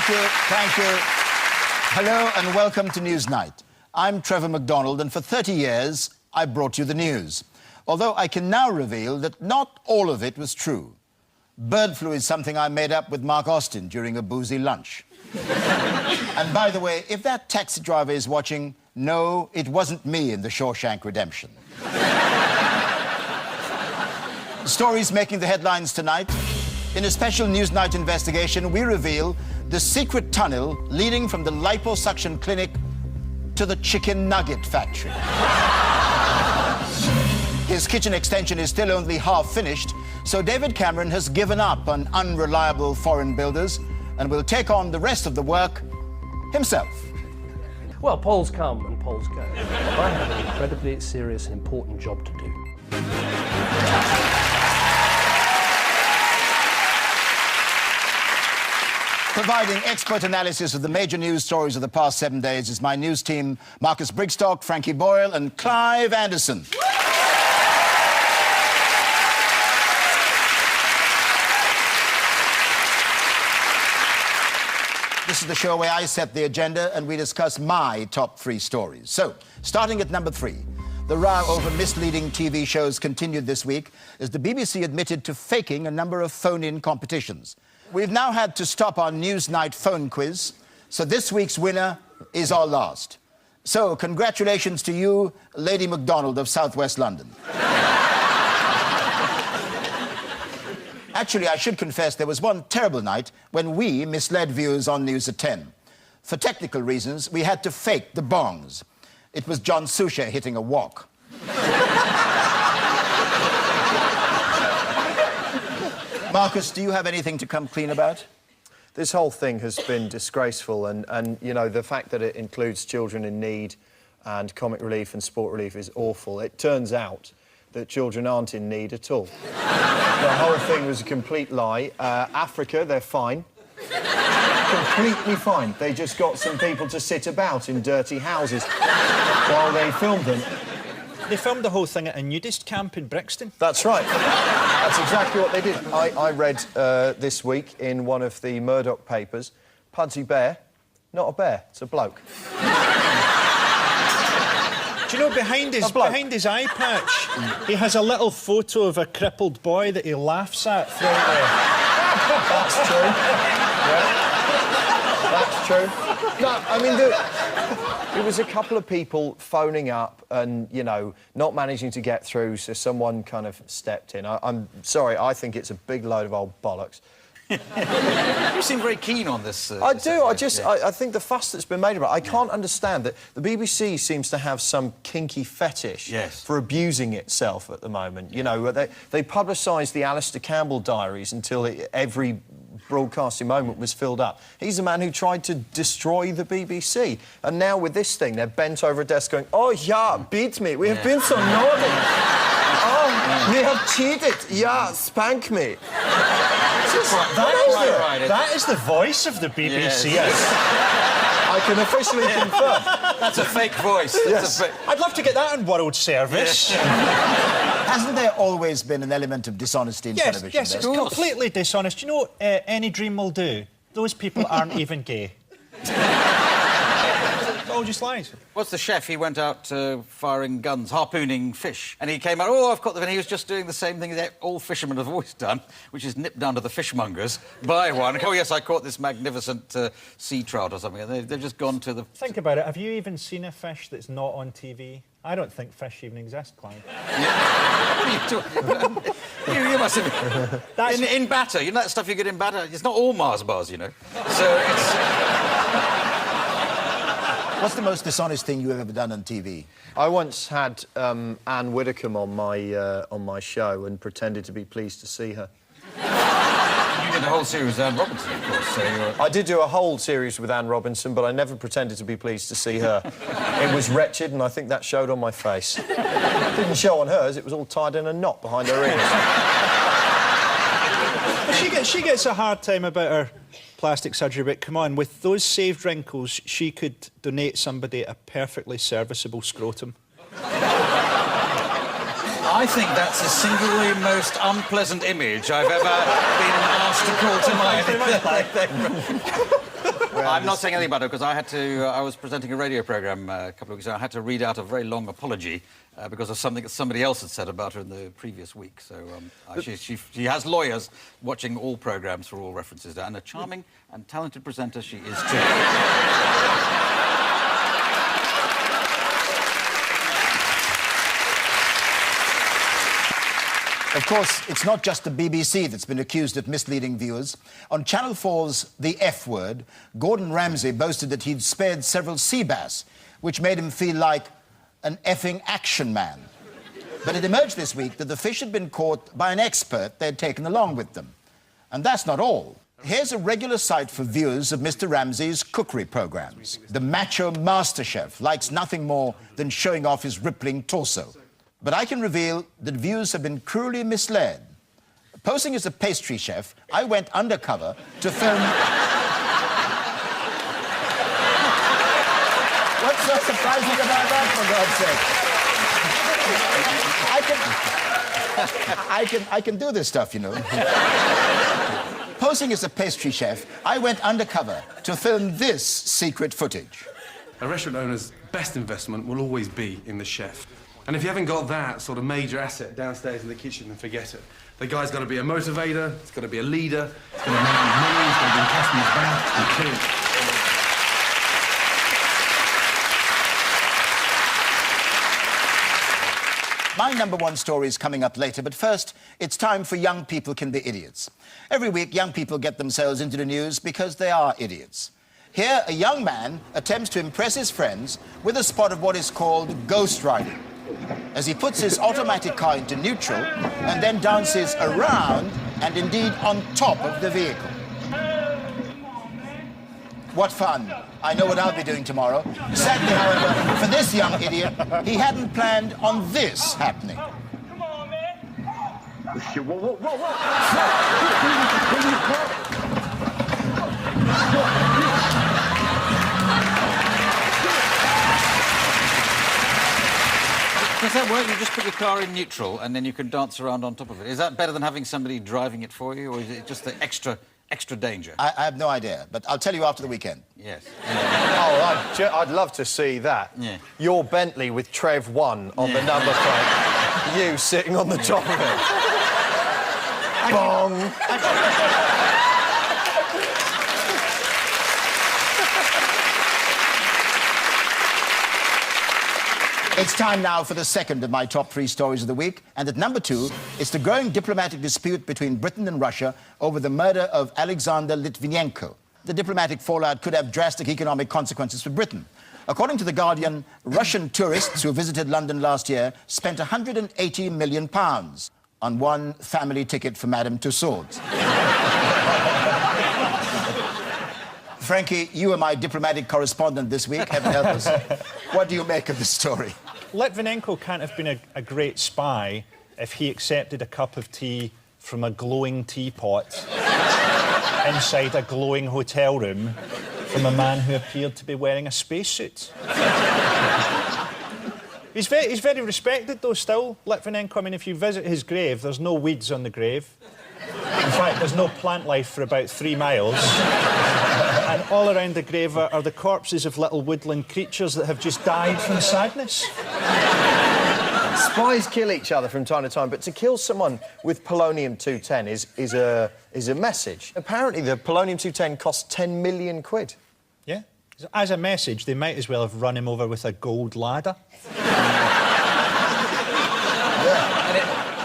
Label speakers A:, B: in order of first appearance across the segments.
A: Thank you, thank you. Hello and welcome to Newsnight. I'm Trevor McDonald, and for 30 years, I brought you the news. Although I can now reveal that not all of it was true. Bird flu is something I made up with Mark Austin during a boozy lunch. And by the way, if that taxi driver is watching, no, it wasn't me in The Shawshank Redemption. Stories making the headlines tonight. In a special Newsnight investigation, we reveal the secret tunnel leading from the liposuction clinic to the chicken nugget factory. His kitchen extension is still only half finished, so David Cameron has given up on unreliable foreign builders and will take on the rest of the work himself.
B: Well, polls come and polls go. I have an incredibly serious and important job to do.
A: Providing expert analysis of the major news stories of the past 7 days is my news team, Marcus Brigstock, Frankie Boyle and Clive Anderson. This is the show where I set the agenda and we discuss my top 3 stories. So, starting at number 3, the row over misleading TV shows continued this week as the BBC admitted to faking a number of phone-in competitions. We've now had to stop our Newsnight phone quiz, so this week's winner is our last. So, congratulations to you, Lady McDonald of South West London. Actually, I should confess there was one terrible night when we misled viewers on News at 10. For technical reasons, we had to fake the bongs. It was John Suchet hitting a walk. Marcus, do you have anything to come clean about?
C: This whole thing has been disgraceful, and you know, the fact that it includes children in need and comic relief and sport relief is awful. It turns out that children aren't in need at all. The whole thing was a complete lie. Africa, they're fine. Completely fine. They just got some people to sit about in dirty houses while they filmed them.
D: They filmed the whole thing at a nudist camp in Brixton.
C: That's right. That's exactly what they did. I read this week in one of the Murdoch papers, Pudsey Bear, not a bear, it's a bloke.
D: Do you know, behind his eye patch, he has a little photo of a crippled boy that he laughs at throughout
C: That's true. Yeah. That's true. No, I mean, there was a couple of people phoning up and, you know, not managing to get through, so someone kind of stepped in. I'm sorry, I think it's a big load of old bollocks.
E: You seem very keen on this.
C: I do. I think the fuss that's been made about it, I can't understand that the BBC seems to have some kinky fetish for abusing itself at the moment. You know, they publicised the Alistair Campbell diaries until every broadcasting moment was filled up. He's the man who tried to destroy the BBC. And now with this thing, they're bent over a desk going, "Oh, yeah, beat me. We have been so naughty. Oh, we have cheated. Yeah, spank me."
D: That is the voice of the BBC.
E: Yes.
C: I can officially confirm.
E: That's a fake voice.
C: Yes.
D: I'd love to get that on World Service.
A: Hasn't there always been an element of dishonesty in television?
D: Yes, it's completely dishonest. You know, Any Dream Will Do, those people aren't even gay. It's all just lies.
E: What's the chef? He went out firing guns, harpooning fish, and he came out, "Oh, I've caught them," and he was just doing the same thing that all fishermen have always done, which is nip down to the fishmongers, buy one. "Oh, yes, I caught this magnificent sea trout or something," and they've just gone to the...
D: Think about it. Have you even seen a fish that's not on TV? I don't think fish even exist, Clive.
E: What are you doing? you must have... In batter, you know that stuff you get in batter? It's not all Mars bars, you know. So it's...
A: What's the most dishonest thing you've ever done on TV?
C: I once had Anne Widdecombe on my show and pretended to be pleased to see her.
E: You did a whole series with Anne Robinson, of course, so you're...
C: I did do a whole series with Anne Robinson, but I never pretended to be pleased to see her. It was wretched, and I think that showed on my face. It didn't show on hers, it was all tied in a knot behind her ears.
D: She gets a hard time about her plastic surgery, but come on, with those saved wrinkles, she could donate somebody a perfectly serviceable scrotum.
E: I think that's the singularly most unpleasant image I've ever been asked to call to mind.
C: background.
E: I'm not saying anything about it because I was presenting a radio programme a couple of weeks ago. I had to read out a very long apology because of something that somebody else had said about her in the previous week. So she has lawyers watching all programmes for all references there, and a charming and talented presenter she is too.
A: Of course, it's not just the BBC that's been accused of misleading viewers. On Channel 4's The F Word, Gordon Ramsay boasted that he'd spared several sea bass, which made him feel like an effing action man. But it emerged this week that the fish had been caught by an expert they'd taken along with them. And that's not all. Here's a regular sight for viewers of Mr. Ramsay's cookery programmes. The macho master chef likes nothing more than showing off his rippling torso. But I can reveal that viewers have been cruelly misled. Posing as a pastry chef, I went undercover to film... What's so surprising about that, for God's sake? I can do this stuff, you know. Posing as a pastry chef, I went undercover to film this secret footage.
F: A restaurant owner's best investment will always be in the chef. And if you haven't got that sort of major asset downstairs in the kitchen, then forget it. The guy's got to be a motivator, he's got to be a leader, he's got to make money, he's got to bring customers back, and kill it.
A: My number one story is coming up later, but first, it's time for Young People Can Be Idiots. Every week, young people get themselves into the news because they are idiots. Here, a young man attempts to impress his friends with a spot of what is called ghost riding, as he puts his automatic car into neutral and then dances around and indeed on top of the vehicle. What fun. I know what I'll be doing tomorrow. Sadly, however, for this young idiot, he hadn't planned on this happening.
G: Come on, man.
E: Does that work? You just put your car in neutral and then you can dance around on top of it. Is that better than having somebody driving it for you, or is it just the extra danger?
A: I have no idea, but I'll tell you after the weekend.
E: Yes.
C: Oh, I'd love to see that.
E: Yeah.
C: Your Bentley with Trev 1 on the number plate. You sitting on the top of it. Bong!
A: It's time now for the second of my top three stories of the week, and at number two, it's the growing diplomatic dispute between Britain and Russia over the murder of Alexander Litvinenko. The diplomatic fallout could have drastic economic consequences for Britain. According to The Guardian, Russian tourists who visited London last year spent £180 million on one family ticket for Madame Tussauds. Frankie, you are my diplomatic correspondent this week. Heaven help us. What do you make of this story?
D: Litvinenko can't have been a great spy if he accepted a cup of tea from a glowing teapot inside a glowing hotel room from a man who appeared to be wearing a spacesuit. He's very respected, though, still, Litvinenko. I mean, if you visit his grave, there's no weeds on the grave. In fact, there's no plant life for about 3 miles. And all around the grave are the corpses of little woodland creatures that have just died from sadness.
C: Spies kill each other from time to time, but to kill someone with polonium-210 is a message. Apparently, the polonium-210 cost 10 million quid.
D: Yeah. As a message, they might as well have run him over with a gold ladder.
C: Yeah.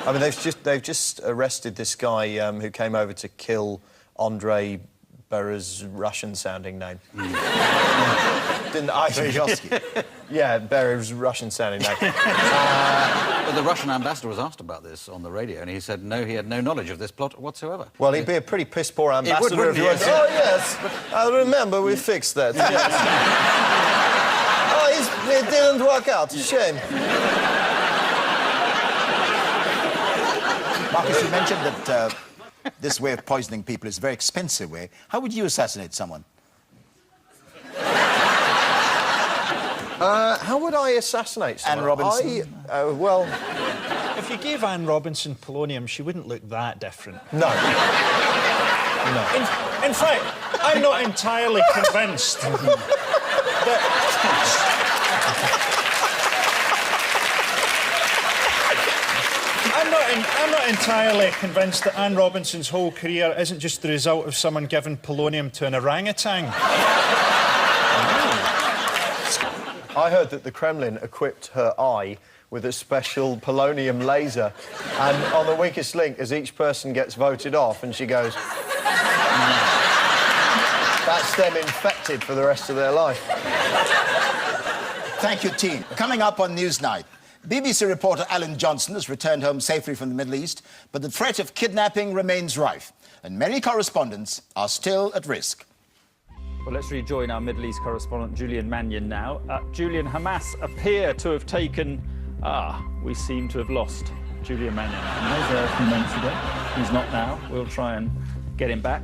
C: I mean, they've just arrested this guy who came over to kill Andrei Berez's Russian-sounding name. Didn't I? Yeah, Berez's Russian-sounding name.
E: But the Russian ambassador was asked about this on the radio, and he said no, he had no knowledge of this plot whatsoever.
C: Well, he'd be a pretty piss-poor ambassador
E: wouldn't
C: if he
E: he?
C: went, oh, yes, I remember we fixed that, yes. Oh, it didn't work out, shame.
A: Marcus, you mentioned that this way of poisoning people is a very expensive way. How would you assassinate someone?
C: How would I assassinate someone?
A: Anne Robinson?
C: Well...
D: If you gave Anne Robinson polonium, she wouldn't look that different.
C: No.
D: In fact, I'm not entirely convinced that... I'm not entirely convinced that Anne Robinson's whole career isn't just the result of someone giving polonium to an orangutan.
C: I heard that the Kremlin equipped her eye with a special polonium laser, and on the weakest link, as each person gets voted off, and she goes... That's them infected for the rest of their life.
A: Thank you, team. Coming up on Newsnight, BBC reporter Alan Johnson has returned home safely from the Middle East, but the threat of kidnapping remains rife, and many correspondents are still at risk.
G: Well, let's rejoin our Middle East correspondent, Julian Mannion, now. Julian, Hamas appear to have taken... we seem to have lost Julian Mannion. He was there a few moments ago. He's not now. We'll try and get him back.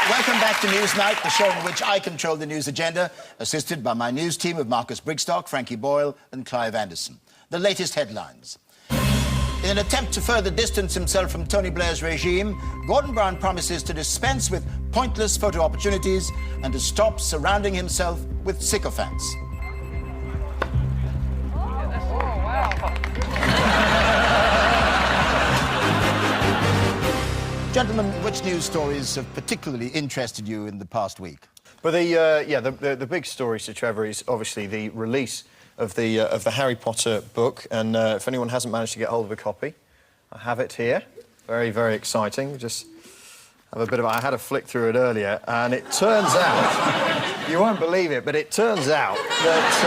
A: Welcome back to Newsnight, the show in which I control the news agenda, assisted by my news team of Marcus Brigstock, Frankie Boyle and Clive Anderson. The latest headlines. In an attempt to further distance himself from Tony Blair's regime, Gordon Brown promises to dispense with pointless photo opportunities and to stop surrounding himself with sycophants. Gentlemen, which news stories have particularly interested you in the past week?
C: But the big story, Sir Trevor, is obviously the release of the Harry Potter book, and if anyone hasn't managed to get hold of a copy, I have it here. Very, very exciting. Just have a bit of... I had a flick through it earlier, and it turns out... you won't believe it, but it turns out that...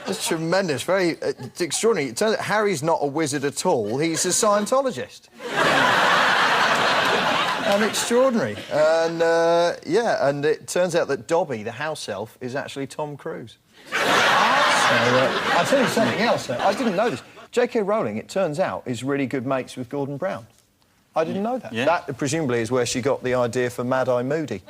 C: it's tremendous, it's extraordinary. It turns out Harry's not a wizard at all, he's a Scientologist. And extraordinary. And, and it turns out that Dobby, the house elf, is actually Tom Cruise. I'll tell you something else. I didn't know this. J.K. Rowling, it turns out, is really good mates with Gordon Brown. I didn't know that.
E: Yeah.
C: That, presumably, is where she got the idea for Mad-Eye Moody.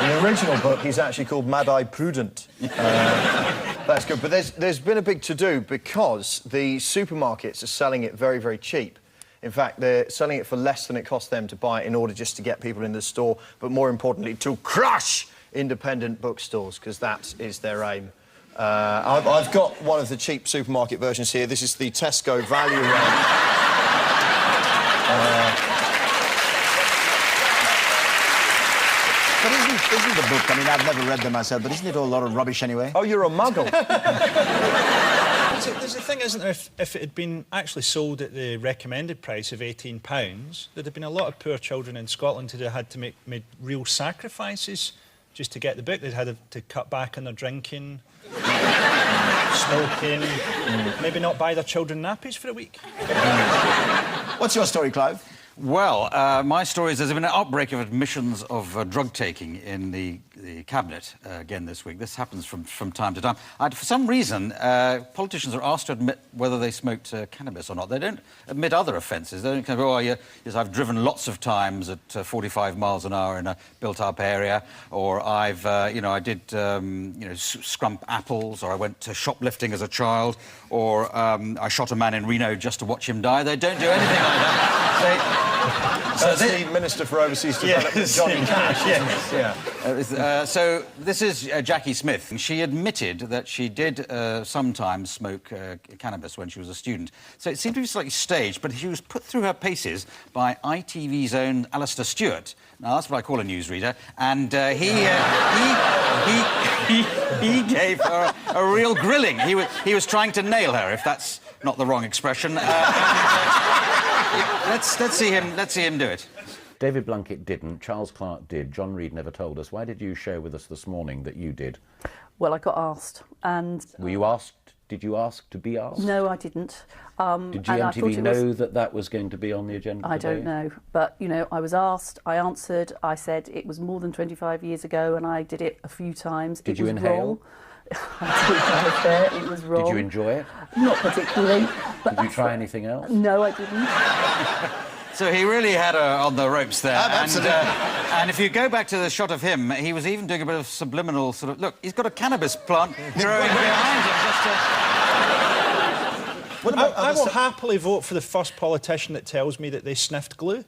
C: In the original book, he's actually called Mad-Eye Prudent. That's good. But there's been a big to-do because the supermarkets are selling it very, very cheap. In fact, they're selling it for less than it cost them to buy it in order just to get people in the store, but more importantly, to crush independent bookstores, because that is their aim. I've got one of the cheap supermarket versions here. This is the Tesco value range.
A: But isn't the book, I mean, I've never read them myself, but isn't it all a lot of rubbish anyway?
C: Oh, you're a muggle.
D: There's a thing, isn't there, if it had been actually sold at the recommended price of £18, there'd have been a lot of poor children in Scotland who'd have had to make real sacrifices just to get the book. They'd had to cut back on their drinking, smoking, maybe not buy their children nappies for a week.
A: What's your story, Clive?
E: Well, my story is there's been an outbreak of admissions of drug taking in the cabinet again this week. This happens from time to time. For some reason, politicians are asked to admit whether they smoked cannabis or not. They don't admit other offences. They don't kind of go, oh, yes, I've driven lots of times at 45 miles an hour in a built-up area, or I've, I did, scrump apples, or I went to shoplifting as a child, or I shot a man in Reno just to watch him die. They don't do anything like that.
C: That's the Minister for Overseas Development, Johnny Cash.
E: So this is Jackie Smith. She admitted that she did sometimes smoke cannabis when she was a student. So it seemed to be slightly staged, but she was put through her paces by ITV's own Alistair Stewart. Now, that's what I call a newsreader. And he gave her a real grilling. He was trying to nail her, if that's not the wrong expression. Let's see him do it.
H: David Blunkett didn't, Charles Clarke did, John Reid never told us. Why did you share with us this morning that you did?
I: Well, I got asked, and...
H: Were you asked? Did you ask to be asked?
I: No, I didn't.
H: Did GMTV know that was going to be on the agenda today?
I: I don't know, but, I was asked, I answered, I said it was more than 25 years ago, and I did it a few times.
H: Did you inhale?
I: I did, it was wrong.
H: Did you enjoy it?
I: Not particularly. But
H: did you try anything else?
I: No, I didn't.
E: So he really had her on the ropes there.
A: Absolutely.
E: And if you go back to the shot of him, he was even doing a bit of subliminal sort of... Look, he's got a cannabis plant growing behind him just to...
A: What about
D: I will happily vote for the first politician that tells me that they sniffed glue.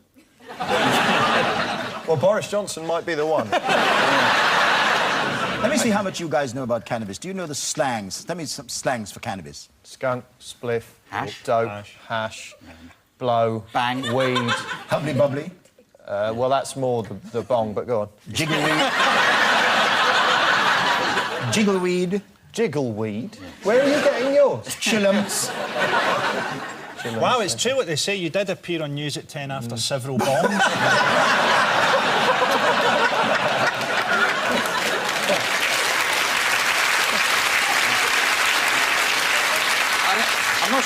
C: Well, Boris Johnson might be the one.
A: Let me see how much you guys know about cannabis. Do you know the slangs? Tell me some slangs for cannabis.
C: Skunk, spliff,
E: Hash.
C: dope, hash, blow,
E: Bang.
C: weed.
A: Hubbly bubbly.
C: Well, that's more the bong, but go on.
A: Jiggleweed. Jiggleweed.
C: Jiggleweed? Where are you getting yours?
A: Chillums.
D: Wow, it's true what they say. You did appear on News at 10 after several bombs.
E: I'm not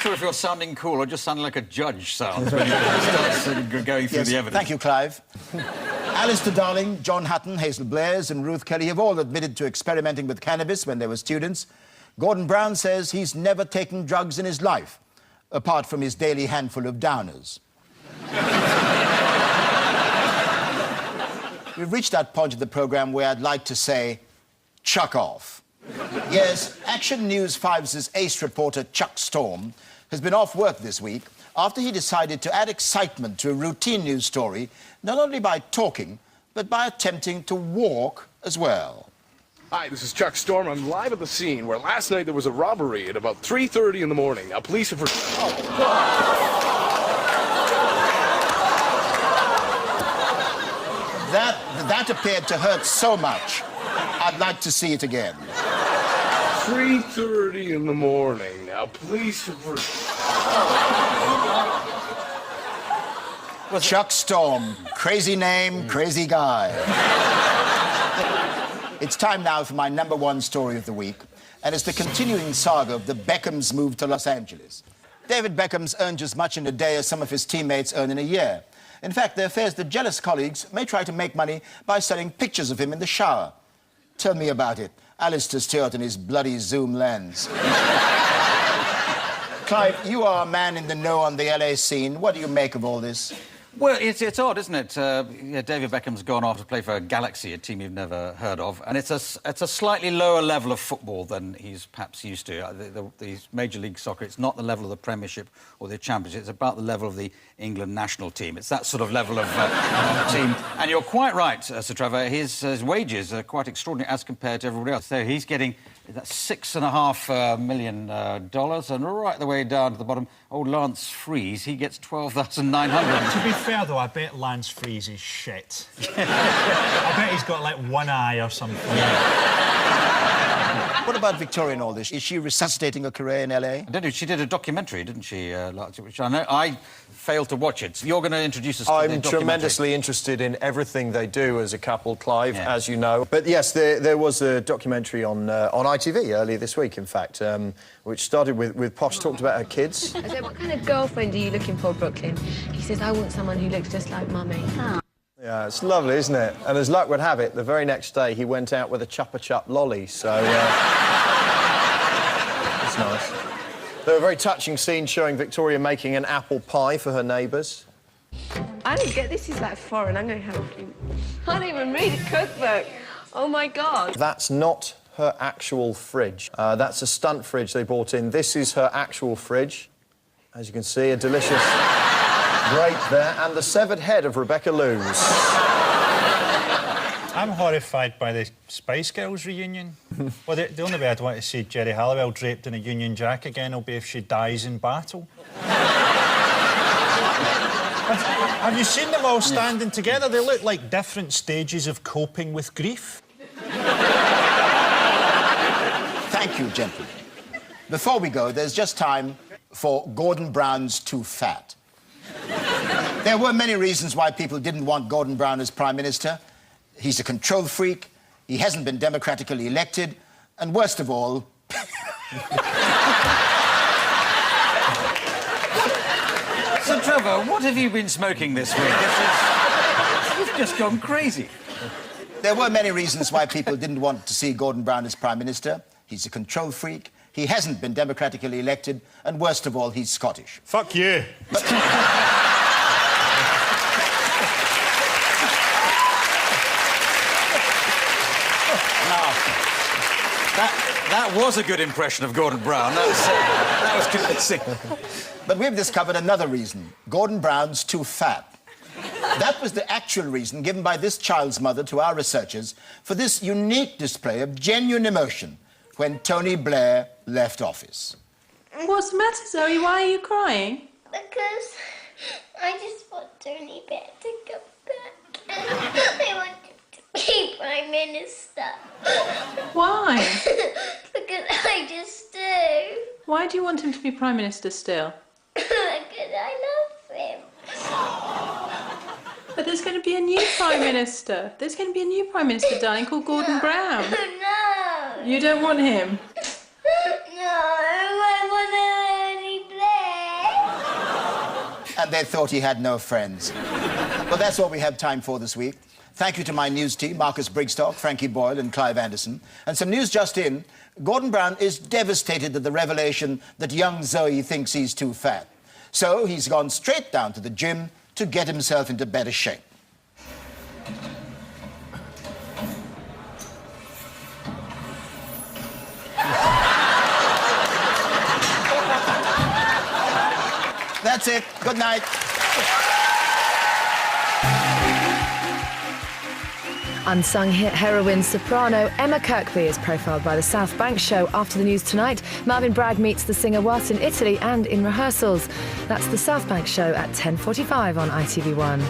E: sure if you're sounding cool or just sounding like a judge sounds when you start going through the evidence.
A: Thank you, Clive. Alistair Darling, John Hutton, Hazel Blairs and Ruth Kelly have all admitted to experimenting with cannabis when they were students. Gordon Brown says he's never taken drugs in his life, apart from his daily handful of downers. We've reached that point of the programme where I'd like to say, chuck off. Yes, Action News 5's ace reporter Chuck Storm has been off work this week after he decided to add excitement to a routine news story, not only by talking, but by attempting to walk as well.
J: Hi, this is Chuck Storm. I'm live at the scene where last night there was a robbery at about 3:30 in the morning. Now, police have...
A: That appeared to hurt so much, I'd like to see it again.
J: 3:30 in the morning. Now, police have...
A: Chuck Storm, crazy name, crazy guy. It's time now for my #1 story of the week, and it's the continuing saga of the Beckhams' move to Los Angeles. David Beckham's earned as much in a day as some of his teammates earn in a year. In fact, there fears that jealous colleagues may try to make money by selling pictures of him in the shower. Tell me about it. Alistair Stewart and his bloody zoom lens. Clive, you are a man in the know on the LA scene. What do you make of all this?
E: Well, it's odd, isn't it? Yeah, David Beckham's gone off to play for Galaxy, a team you've never heard of, and it's a slightly lower level of football than he's perhaps used to. The Major League Soccer, it's not the level of the Premiership or the Championship, it's about the level of the England national team. It's that sort of level of team. And you're quite right, Sir Trevor, his wages are quite extraordinary as compared to everybody else. So he's getting $6.5 million, and right the way down to the bottom, old Lance Freese, he gets $12,900.
D: To be fair, though, I bet Lance Freese is shit. I bet he's got, like, one eye or something.
A: What about Victoria in all this? Is she resuscitating a career in LA?
E: I don't know, she did a documentary, didn't she, which I know I failed to watch it. So you're going to introduce us to the documentary.
C: I'm tremendously interested in everything they do as a couple, Clive, as you know. But yes, there was a documentary on ITV earlier this week, in fact, which started with Posh talked about her kids.
K: I said, what kind of girlfriend are you looking for, Brooklyn? He says, I want someone who looks just like Mummy. Oh.
C: Yeah, it's lovely, isn't it? And as luck would have it, the very next day he went out with a Chupa Chup lolly, so... it's nice. There were a very touching scene showing Victoria making an apple pie for her neighbours.
K: I don't get this. Is like foreign. I'm going to help you. I don't even read a cookbook. Oh, my God.
C: That's not her actual fridge. That's a stunt fridge they bought in. This is her actual fridge. As you can see, a delicious grate there, and the severed head of Rebecca Lewis.
D: I'm horrified by the Spice Girls reunion. Well, the only way I'd want to see Jerry Halliwell draped in a Union Jack again will be if she dies in battle. Have you seen them all standing together? They look like different stages of coping with grief.
A: Thank you, gentlemen. Before we go, there's just time for Gordon Brown's Too Fat. There were many reasons why people didn't want Gordon Brown as Prime Minister. He's a control freak, he hasn't been democratically elected, and worst of all...
E: So, Trevor, what have you been smoking this week? You've just gone crazy.
A: There were many reasons why people didn't want to see Gordon Brown as Prime Minister. He's a control freak, he hasn't been democratically elected, and worst of all, he's Scottish.
D: Fuck you.
A: But...
E: That was a good impression of Gordon Brown. That was convincing.
A: But we've discovered another reason. Gordon Brown's too fat. That was the actual reason given by this child's mother to our researchers for this unique display of genuine emotion when Tony Blair left office.
L: What's the matter, Zoe? Why are you crying?
M: Because I just want Tony Blair to come back. I want him to be Prime Minister.
L: Why?
M: Because I just do.
L: Why do you want him to be Prime Minister still?
M: Because I love him.
L: But there's going to be a new Prime Minister. There's going to be a new Prime Minister, darling, called Gordon Brown.
M: No.
L: You don't want him?
M: No, I want Tony Blair.
A: And they thought he had no friends. Well, that's all we have time for this week. Thank you to my news team, Marcus Brigstock, Frankie Boyle and Clive Anderson. And some news just in. Gordon Brown is devastated at the revelation that young Zoe thinks he's too fat. So he's gone straight down to the gym to get himself into better shape. That's it. Good night.
N: Unsung hit heroine soprano Emma Kirkby is profiled by the South Bank show after the news tonight. Marvin Bragg meets the singer whilst in Italy and in rehearsals. That's the South Bank show at 10:45 on ITV1.